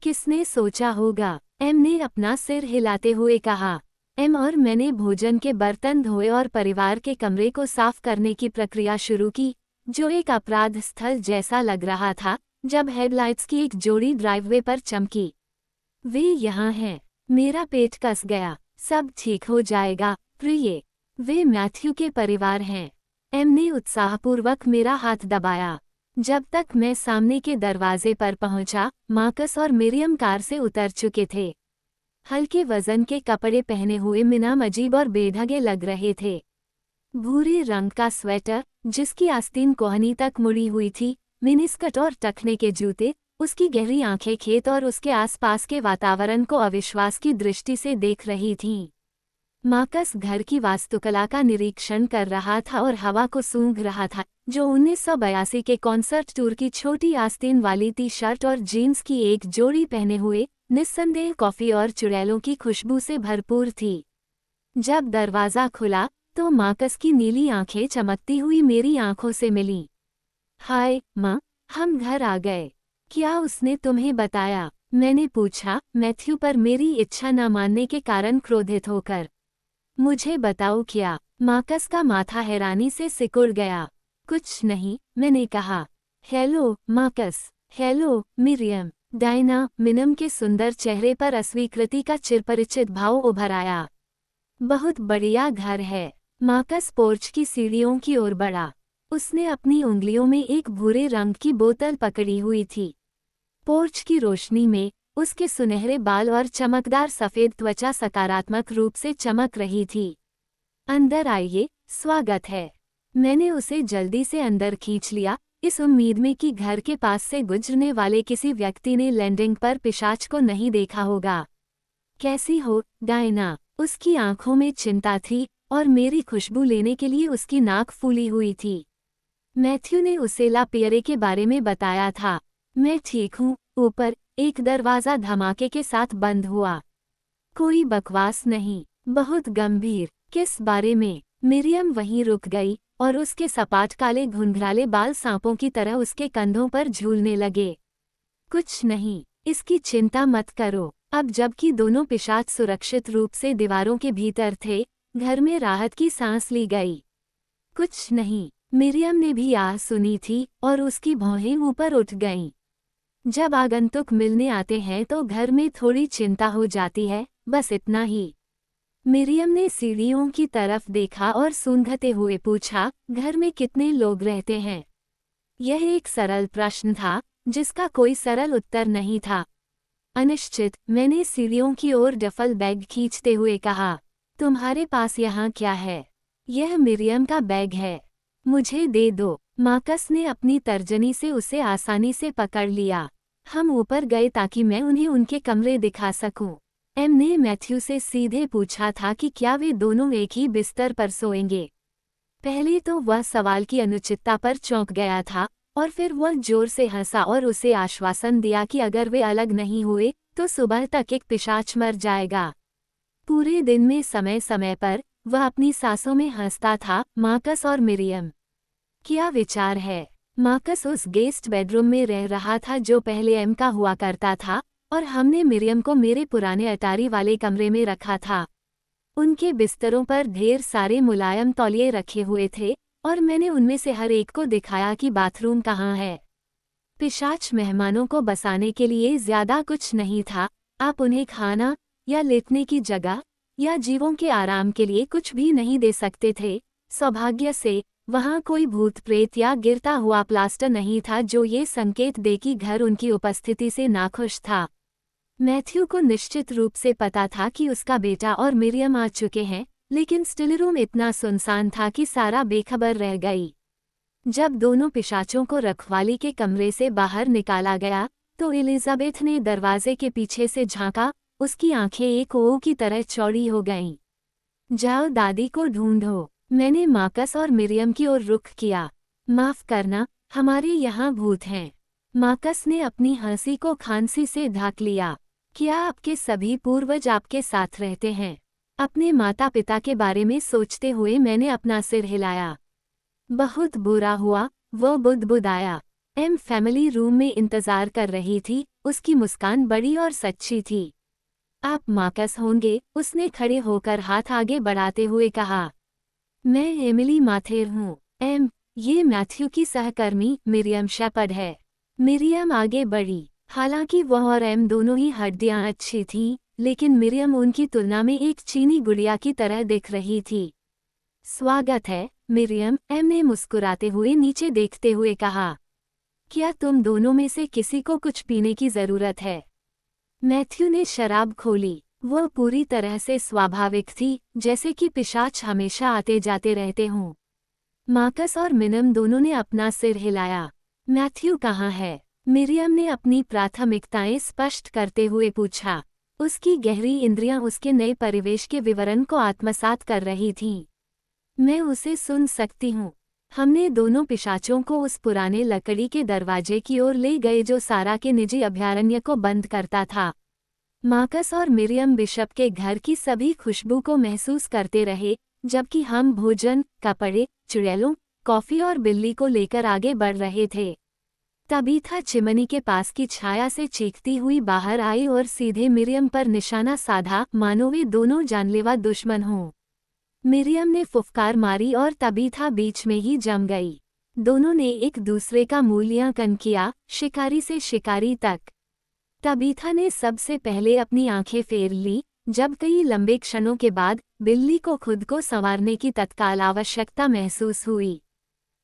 किसने सोचा होगा? एम ने अपना सिर हिलाते हुए कहा। एम और मैंने भोजन के बर्तन धोए और परिवार के कमरे को साफ करने की प्रक्रिया शुरू की, जो एक अपराध स्थल जैसा लग रहा था जब हेडलाइट्स की एक जोड़ी ड्राइववे पर चमकी। वे यहाँ हैं। मेरा पेट कस गया। सब ठीक हो जाएगा, प्रिय। वे मैथ्यू के परिवार हैं। एम ने उत्साहपूर्वक मेरा हाथ दबाया। जब तक मैं सामने के दरवाजे पर पहुंचा, मार्कस और मिरियम कार से उतर चुके थे। हल्के वजन के कपड़े पहने हुए मिनाम अजीब और बेढंगे लग रहे थे। भूरे रंग का स्वेटर, जिसकी आस्तीन कोहनी तक मुड़ी हुई थी, मिनीस्कर्ट और टखने के जूते, उसकी गहरी आंखें खेत और उसके आसपास के वातावरण को अविश्वास की दृष्टि से देख रही थीं। मार्कस घर की वास्तुकला का निरीक्षण कर रहा था और हवा को सूंघ रहा था, जो 1982 के कॉन्सर्ट टूर की छोटी आस्तीन वाली टी शर्ट और जीन्स की एक जोड़ी पहने हुए निस्संदेह कॉफी और चुड़ैलों की खुशबू से भरपूर थी। जब दरवाज़ा खुला तो मार्कस की नीली आंखें चमकती हुई मेरी आंखों से मिलीं। हाय माँ, हम घर आ गए। क्या उसने तुम्हें बताया? मैंने पूछा, मैथ्यू पर मेरी इच्छा न मानने के कारण क्रोधित होकर। मुझे बताओ क्या? मार्कस का माथा हैरानी से सिकुड़ गया। कुछ नहीं, मैंने कहा। Hello Marcus. Hello Miriam. Diana, minim के सुंदर चेहरे पर अस्वीकृति का चिरपरिचित भाव उभर आया। बहुत बढ़िया घर है। मार्कस पोर्च की सीढ़ियों की ओर बढ़ा। उसने अपनी उंगलियों में एक भूरे रंग की बोतल पकड़ी हुई थी। पोर्च की रोशनी में उसके सुनहरे बाल और चमकदार सफ़ेद त्वचा सकारात्मक रूप से चमक रही थी। अंदर आइए, स्वागत है। मैंने उसे जल्दी से अंदर खींच लिया, इस उम्मीद में कि घर के पास से गुजरने वाले किसी व्यक्ति ने लैंडिंग पर पिशाच को नहीं देखा होगा। कैसी हो, डायना? उसकी आंखों में चिंता थी और मेरी खुशबू लेने के लिए उसकी नाक फूली हुई थी। मैथ्यू ने उसे ला पियरे के बारे में बताया था। मैं ठीक हूँ। ऊपर एक दरवाज़ा धमाके के साथ बंद हुआ। कोई बकवास नहीं। बहुत गंभीर। किस बारे में? मिरियम वहीं रुक गई और उसके सपाट काले घुंघराले बाल सांपों की तरह उसके कंधों पर झूलने लगे। कुछ नहीं, इसकी चिंता मत करो। अब जबकि दोनों पिशाच सुरक्षित रूप से दीवारों के भीतर थे, घर में राहत की सांस ली गई। कुछ नहीं, मिरियम ने भी आह सुनी थी और उसकी भौहें ऊपर उठ गईं। जब आगंतुक मिलने आते हैं तो घर में थोड़ी चिंता हो जाती है, बस इतना ही। मिरियम ने सीढ़ियों की तरफ देखा और सूंघते हुए पूछा, घर में कितने लोग रहते हैं? यह एक सरल प्रश्न था, जिसका कोई सरल उत्तर नहीं था। अनिश्चित, मैंने सीढ़ियों की ओर डफल बैग खींचते हुए कहा, तुम्हारे पास यहाँ क्या है? यह मिरियम का बैग है। मुझे दे दो। मार्कस ने अपनी तर्जनी से उसे आसानी से पकड़ लिया। हम ऊपर गए ताकि मैं उन्हें उनके कमरे दिखा सकूं। एम ने मैथ्यू से सीधे पूछा था कि क्या वे दोनों एक ही बिस्तर पर सोएंगे। पहले तो वह सवाल की अनुचितता पर चौंक गया था, और फिर वह जोर से हंसा और उसे आश्वासन दिया कि अगर वे अलग नहीं हुए तो सुबह तक एक पिशाच मर जाएगा। पूरे दिन में समय समय पर वह अपनी सांसों में हंसता था। मार्कस और मिरियम, क्या विचार है? मार्कस उस गेस्ट बेडरूम में रह रहा था जो पहले एम का हुआ करता था, और हमने मिरियम को मेरे पुराने अटारी वाले कमरे में रखा था। उनके बिस्तरों पर ढेर सारे मुलायम तौलिए रखे हुए थे, और मैंने उनमें से हर एक को दिखाया कि बाथरूम कहाँ है। पिशाच मेहमानों को बसाने के लिए ज्यादा कुछ नहीं था। आप उन्हें खाना या लेटने की जगह या जीवों के आराम के लिए कुछ भी नहीं दे सकते थे। सौभाग्य से वहाँ कोई भूत प्रेत या गिरता हुआ प्लास्टर नहीं था जो ये संकेत दे कि घर उनकी उपस्थिति से नाखुश था। मैथ्यू को निश्चित रूप से पता था कि उसका बेटा और मिरियम आ चुके हैं, लेकिन स्टिल रूम इतना सुनसान था कि सारा बेखबर रह गई। जब दोनों पिशाचों को रखवाली के कमरे से बाहर निकाला गया तो एलिजाबेथ ने दरवाजे के पीछे से झांका। उसकी आंखें एक ओव की तरह चौड़ी हो गईं। जाओ दादी को ढूंढो। मैंने मार्कस और मिरियम की ओर रुख किया। माफ करना, हमारे यहाँ भूत हैं। मार्कस ने अपनी हंसी को खांसी से ढक लिया। क्या आपके सभी पूर्वज आपके साथ रहते हैं? अपने माता पिता के बारे में सोचते हुए मैंने अपना सिर हिलाया। बहुत बुरा हुआ, वो बुदबुदाया। एम फैमिली रूम में इंतजार कर रही थी। उसकी मुस्कान बड़ी और सच्ची थी। आप मार्कस होंगे? उसने खड़े होकर हाथ आगे बढ़ाते हुए कहा। मैं एमिली माथेर हूँ। एम, ये मैथ्यू की सहकर्मी मिरियम शेपर्ड है। मिरियम आगे बढ़ी। हालांकि वह और एम दोनों ही हड्डियां अच्छी थीं, लेकिन मिरियम उनकी तुलना में एक चीनी गुड़िया की तरह दिख रही थी। स्वागत है मिरियम, एम ने मुस्कुराते हुए नीचे देखते हुए कहा। क्या तुम दोनों में से किसी को कुछ पीने की जरूरत है? मैथ्यू ने शराब खोली। वह पूरी तरह से स्वाभाविक थी, जैसे कि पिशाच हमेशा आते जाते रहते हों। मार्कस और मिनम दोनों ने अपना सिर हिलाया। मैथ्यू कहाँ है? मिरियम ने अपनी प्राथमिकताएं स्पष्ट करते हुए पूछा। उसकी गहरी इंद्रियां उसके नए परिवेश के विवरण को आत्मसात कर रही थीं। मैं उसे सुन सकती हूँ। हमने दोनों पिशाचों को उस पुराने लकड़ी के दरवाजे की ओर ले गए जो सारा के निजी अभयारण्य को बंद करता था। मार्कस और मिरियम बिशप के घर की सभी खुशबू को महसूस करते रहे, जबकि हम भोजन, कपड़े, चुड़ैलों, कॉफी और बिल्ली को लेकर आगे बढ़ रहे थे। तबीथा चिमनी के पास की छाया से चीखती हुई बाहर आई और सीधे मिरियम पर निशाना साधा, मानो वे दोनों जानलेवा दुश्मन हों। मिरियम ने फुफकार मारी और तबीथा बीच में ही जम गई। दोनों ने एक दूसरे का मूल्यांकन किया, शिकारी से शिकारी तक। तबीथा ने सबसे पहले अपनी आंखें फेर ली, जब कई लंबे क्षणों के बाद बिल्ली को खुद को संवारने की तत्काल आवश्यकता महसूस हुई।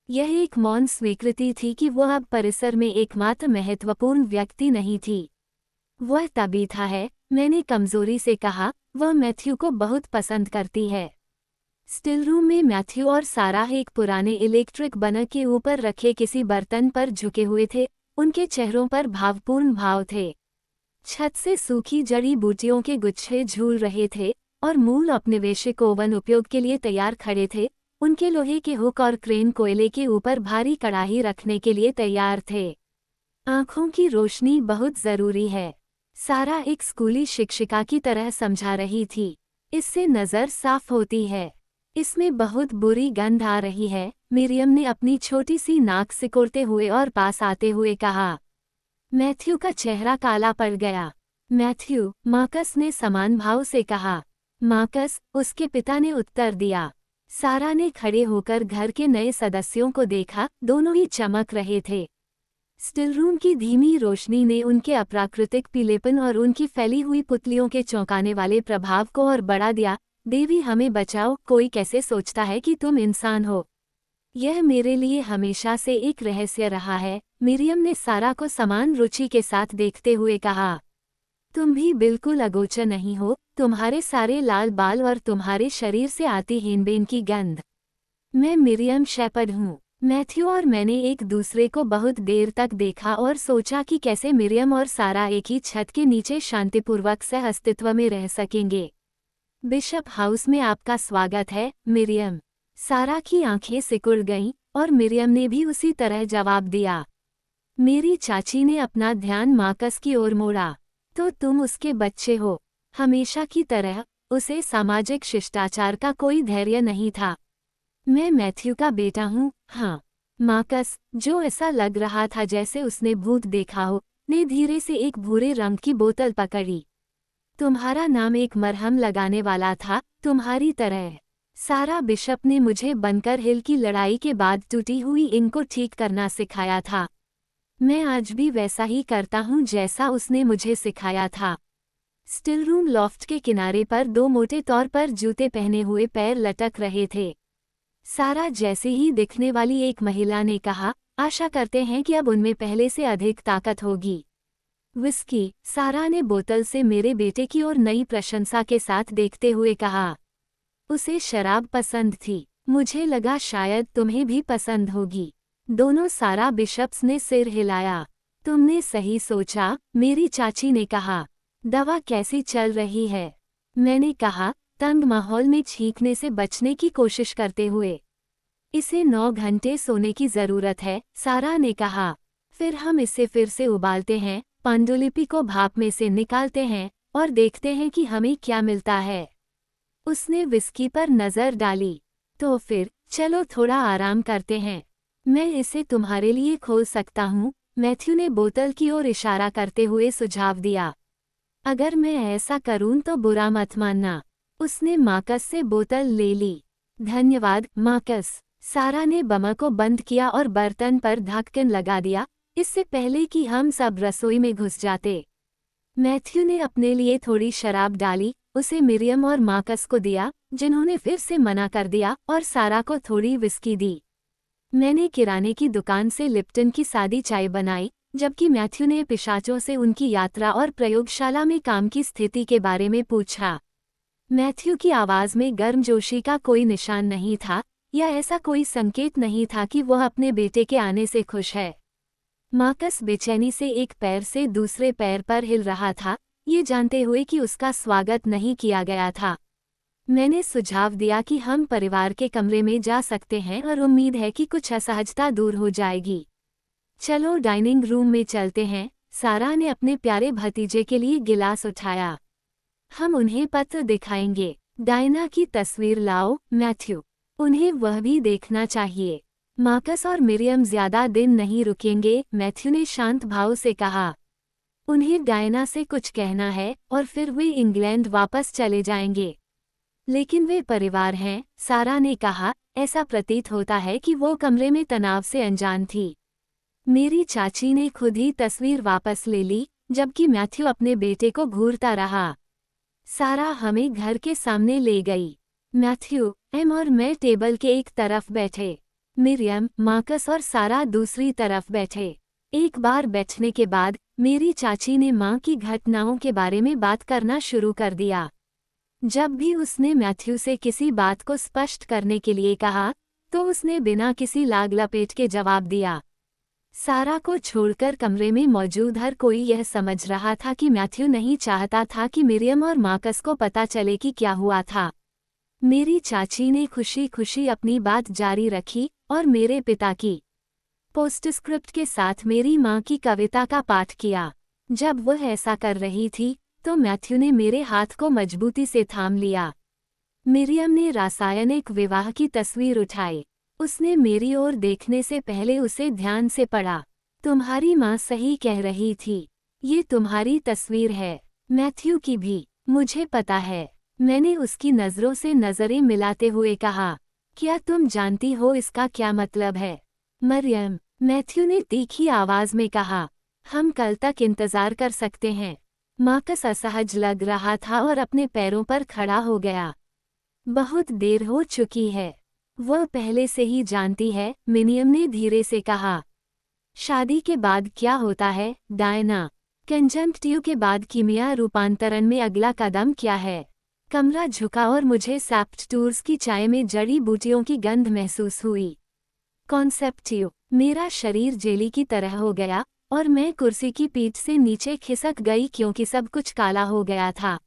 यह एक मौन स्वीकृति थी कि वह अब परिसर में एकमात्र महत्वपूर्ण व्यक्ति नहीं थी। वह तबीथा है, मैंने कमजोरी से कहा। वह मैथ्यू को बहुत पसंद करती है। स्टिल रूम में मैथ्यू और सारा एक पुराने इलेक्ट्रिक बर्नर के ऊपर रखे किसी बर्तन पर झुके हुए थे। उनके चेहरों पर भावपूर्ण भाव थे। छत से सूखी जड़ी बूटियों के गुच्छे झूल रहे थे और मूल औपनिवेशिक ओवन उपयोग के लिए तैयार खड़े थे। उनके लोहे के हुक और क्रेन कोयले के ऊपर भारी कड़ाही रखने के लिए तैयार थे। आंखों की रोशनी बहुत जरूरी है, सारा एक स्कूली शिक्षिका की तरह समझा रही थी। इससे नज़र साफ होती है। इसमें बहुत बुरी गंध आ रही है, मिरियम ने अपनी छोटी सी नाक सिकोड़ते हुए और पास आते हुए कहा। मैथ्यू का चेहरा काला पड़ गया। मैथ्यू, मार्कस ने समान भाव से कहा। मार्कस, उसके पिता ने उत्तर दिया। सारा ने खड़े होकर घर के नए सदस्यों को देखा, दोनों ही चमक रहे थे। स्टिल रूम की धीमी रोशनी ने उनके अप्राकृतिक पीलेपन और उनकी फैली हुई पुतलियों के चौंकाने वाले प्रभाव को और बढ़ा दिया। देवी हमें बचाओ, कोई कैसे सोचता है कि तुम इंसान हो? यह मेरे लिए हमेशा से एक रहस्य रहा है, मिरियम ने सारा को समान रुचि के साथ देखते हुए कहा। तुम भी बिल्कुल अगोचर नहीं हो, तुम्हारे सारे लाल बाल और तुम्हारे शरीर से आती हेनबेन की गंध। मैं मिरियम शेपर्ड हूँ। मैथ्यू और मैंने एक दूसरे को बहुत देर तक देखा और सोचा कि कैसे मिरियम और सारा एक ही छत के नीचे शांतिपूर्वक सह अस्तित्व में रह सकेंगे। बिशप हाउस में आपका स्वागत है, मिरियम। सारा की आंखें सिकुड़ गईं और मिरियम ने भी उसी तरह जवाब दिया। मेरी चाची ने अपना ध्यान मार्कस की ओर मोड़ा। तो तुम उसके बच्चे हो। हमेशा की तरह उसे सामाजिक शिष्टाचार का कोई धैर्य नहीं था। मैं मैथ्यू का बेटा हूँ, हाँ। मार्कस, जो ऐसा लग रहा था जैसे उसने भूत देखा हो, ने धीरे से एक भूरे रंग की बोतल पकड़ी। तुम्हारा नाम एक मरहम लगाने वाला था, तुम्हारी तरह। सारा बिशप ने मुझे बंकर हिल की लड़ाई के बाद टूटी हुई इनको ठीक करना सिखाया था। मैं आज भी वैसा ही करता हूँ जैसा उसने मुझे सिखाया था। स्टिल रूम लॉफ्ट के किनारे पर दो मोटे तौर पर जूते पहने हुए पैर लटक रहे थे। सारा जैसे ही दिखने वाली एक महिला ने कहा, आशा करते हैं कि अब उनमें पहले से अधिक ताकत होगी। विस्की, सारा ने बोतल से मेरे बेटे की ओर नई प्रशंसा के साथ देखते हुए कहा। उसे शराब पसंद थी। मुझे लगा शायद तुम्हें भी पसंद होगी। दोनों सारा बिशप्स ने सिर हिलाया। तुमने सही सोचा, मेरी चाची ने कहा। दवा कैसी चल रही है? मैंने कहा, तंग माहौल में छींकने से बचने की कोशिश करते हुए। इसे 9 घंटे सोने की जरूरत है, सारा ने कहा। फिर हम इसे फिर से उबालते हैं, पांडुलिपि को भाप में से निकालते हैं और देखते हैं कि हमें क्या मिलता है। उसने विस्की पर नजर डाली। तो फिर चलो थोड़ा आराम करते हैं। मैं इसे तुम्हारे लिए खोल सकता हूँ, मैथ्यू ने बोतल की ओर इशारा करते हुए सुझाव दिया। अगर मैं ऐसा करूँ तो बुरा मत मानना। उसने मार्कस से बोतल ले ली। धन्यवाद, मार्कस। सारा ने बम को बंद किया और बर्तन पर ढक्कन लगा दिया, इससे पहले कि हम सब रसोई में घुस जाते। मैथ्यू ने अपने लिए थोड़ी शराब डाली, उसे मिरियम और मार्कस को दिया, जिन्होंने फिर से मना कर दिया, और सारा को थोड़ी विस्की दी। मैंने किराने की दुकान से लिप्टन की सादी चाय बनाई, जबकि मैथ्यू ने पिशाचों से उनकी यात्रा और प्रयोगशाला में काम की स्थिति के बारे में पूछा। मैथ्यू की आवाज में गर्मजोशी का कोई निशान नहीं था, या ऐसा कोई संकेत नहीं था कि वह अपने बेटे के आने से खुश है। मार्कस बेचैनी से एक पैर से दूसरे पैर पर हिल रहा था, ये जानते हुए कि उसका स्वागत नहीं किया गया था। मैंने सुझाव दिया कि हम परिवार के कमरे में जा सकते हैं और उम्मीद है कि कुछ असहजता दूर हो जाएगी। चलो डाइनिंग रूम में चलते हैं, सारा ने अपने प्यारे भतीजे के लिए गिलास उठाया। हम उन्हें पत्र दिखाएंगे। डायना की तस्वीर लाओ, मैथ्यू। उन्हें वह भी देखना चाहिए। मार्कस और मिरियम ज्यादा दिन नहीं रुकेंगे, मैथ्यू ने शांत भाव से कहा। उन्हें डायना से कुछ कहना है और फिर वे इंग्लैंड वापस चले जाएंगे। लेकिन वे परिवार हैं, सारा ने कहा। ऐसा प्रतीत होता है कि वो कमरे में तनाव से अनजान थी। मेरी चाची ने खुद ही तस्वीर वापस ले ली, जबकि मैथ्यू अपने बेटे को घूरता रहा। सारा हमें घर के सामने ले गई। मैथ्यू, एम और मैं टेबल के एक तरफ बैठे। मिरियम, मार्कस और सारा दूसरी तरफ बैठे। एक बार बैठने के बाद मेरी चाची ने माँ की घटनाओं के बारे में बात करना शुरू कर दिया। जब भी उसने मैथ्यू से किसी बात को स्पष्ट करने के लिए कहा, तो उसने बिना किसी लाग लपेट के जवाब दिया। सारा को छोड़कर कमरे में मौजूद हर कोई यह समझ रहा था कि मैथ्यू नहीं चाहता था कि मिरियम और मार्कस को पता चले कि क्या हुआ था। मेरी चाची ने खुशी खुशी अपनी बात जारी रखी और मेरे पिता की पोस्टस्क्रिप्ट के साथ मेरी माँ की कविता का पाठ किया। जब वह ऐसा कर रही थी, तो मैथ्यू ने मेरे हाथ को मजबूती से थाम लिया। मिरियम ने रासायनिक विवाह की तस्वीर उठाई। उसने मेरी ओर देखने से पहले उसे ध्यान से पढ़ा। तुम्हारी माँ सही कह रही थी। ये तुम्हारी तस्वीर है। मैथ्यू की भी। मुझे पता है। मैंने उसकी नज़रों से नज़रें मिलाते हुए कहा, क्या तुम जानती हो इसका क्या मतलब है? मरियम, मैथ्यू ने तीखी आवाज़ में कहा, हम कल तक इंतज़ार कर सकते हैं। मार्कस असहज लग रहा था और अपने पैरों पर खड़ा हो गया। बहुत देर हो चुकी है। वह पहले से ही जानती है, मिरियम ने धीरे से कहा। शादी के बाद क्या होता है, डायना? कंजंक्टिव के बाद कीमिया रूपांतरण में अगला कदम क्या है? कमरा झुका और मुझे सैप्टटूर्स की चाय में जड़ी बूटियों की गंध महसूस हुई। कॉन्सेप्टिव। मेरा शरीर जेली की तरह हो गया और मैं कुर्सी की पीठ से नीचे खिसक गई क्योंकि सब कुछ काला हो गया था।